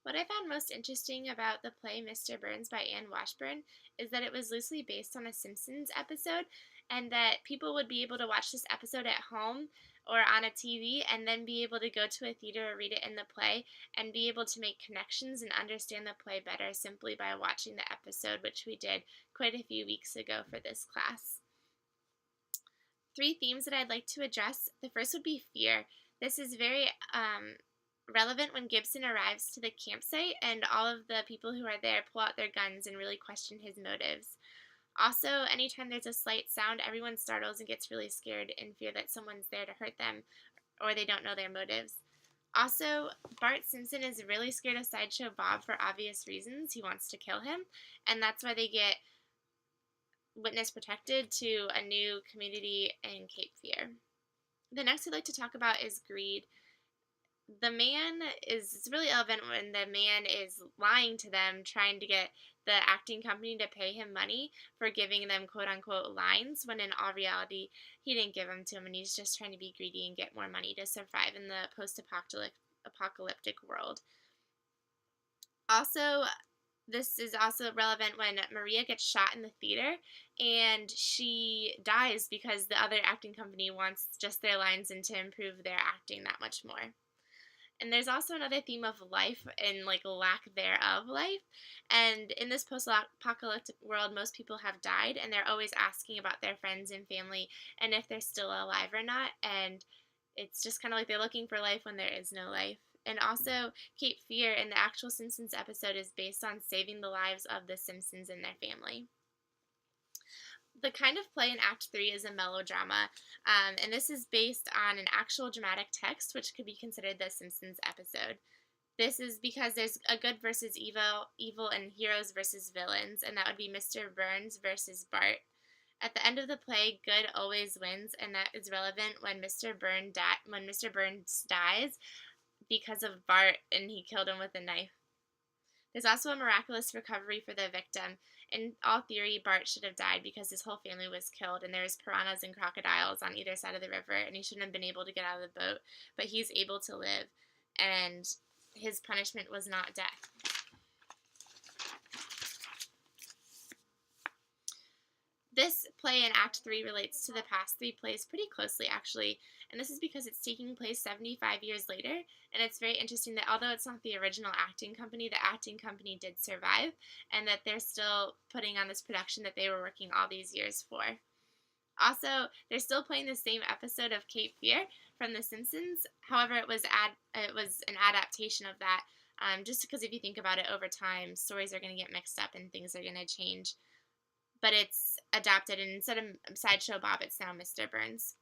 What I found most interesting about the play Mr. Burns by Anne Washburn is that it was loosely based on a Simpsons episode, and that people would be able to watch this episode at home or on a TV and then be able to go to a theater or read it in the play and be able to make connections and understand the play better simply by watching the episode, which we did quite a few weeks ago for this class. Three themes that I'd like to address. The first would be fear. This is very relevant when Gibson arrives to the campsite and all of the people who are there pull out their guns and really question his motives. Also, anytime there's a slight sound, everyone startles and gets really scared in fear that someone's there to hurt them or they don't know their motives. Also, Bart Simpson is really scared of Sideshow Bob for obvious reasons. He wants to kill him, and that's why they get witness protected to a new community in Cape Fear. The next I'd like to talk about is greed. The man is It's really relevant when the man is lying to them, trying to get the acting company to pay him money for giving them quote unquote lines, when in all reality, he didn't give them to him and he's just trying to be greedy and get more money to survive in the post apocalyptic world. Also, this is also relevant when Maria gets shot in the theater and she dies because the other acting company wants just their lines and to improve their acting that much more. And there's also another theme of life and like lack thereof life. And in this post-apocalyptic world, most people have died, and they're always asking about their friends and family and if they're still alive or not. And it's just kind of like they're looking for life when there is no life. And also, Cape Fear in the actual Simpsons episode is based on saving the lives of the Simpsons and their family. The kind of play in Act 3 is a melodrama, and this is based on an actual dramatic text, which could be considered the Simpsons episode. This is because there's a good versus evil, and heroes versus villains, and that would be Mr. Burns versus Bart. At the end of the play, good always wins, and that is relevant when Mr. Burns dies because of Bart, and he killed him with a knife. There's also a miraculous recovery for the victim. In all theory, Bart should have died because his whole family was killed, and there's piranhas and crocodiles on either side of the river, and he shouldn't have been able to get out of the boat, but he's able to live, and his punishment was not death. This play in Act 3 relates to the past three plays pretty closely, actually, and this is because it's taking place 75 years later, and it's very interesting that although it's not the original acting company, the acting company did survive, and that they're still putting on this production that they were working all these years for. Also, they're still playing the same episode of Cape Fear from The Simpsons. However, it was an adaptation of that, just because if you think about it over time, stories are going to get mixed up and things are going to change. But it's adapted, and instead of Sideshow Bob, it's now Mr. Burns.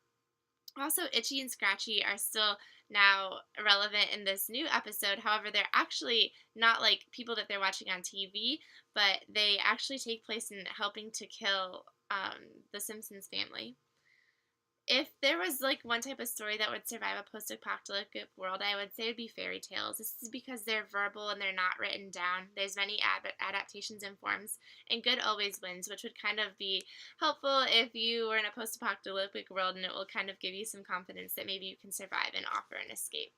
Also, Itchy and Scratchy are still now relevant in this new episode. However, they're actually not like people that they're watching on TV, but they actually take place in helping to kill the Simpsons family. If there was like one type of story that would survive a post-apocalyptic world, I would say it would be fairy tales. This is because they're verbal and they're not written down. There's many adaptations and forms, and good always wins, which would kind of be helpful if you were in a post-apocalyptic world, and it will kind of give you some confidence that maybe you can survive and offer an escape.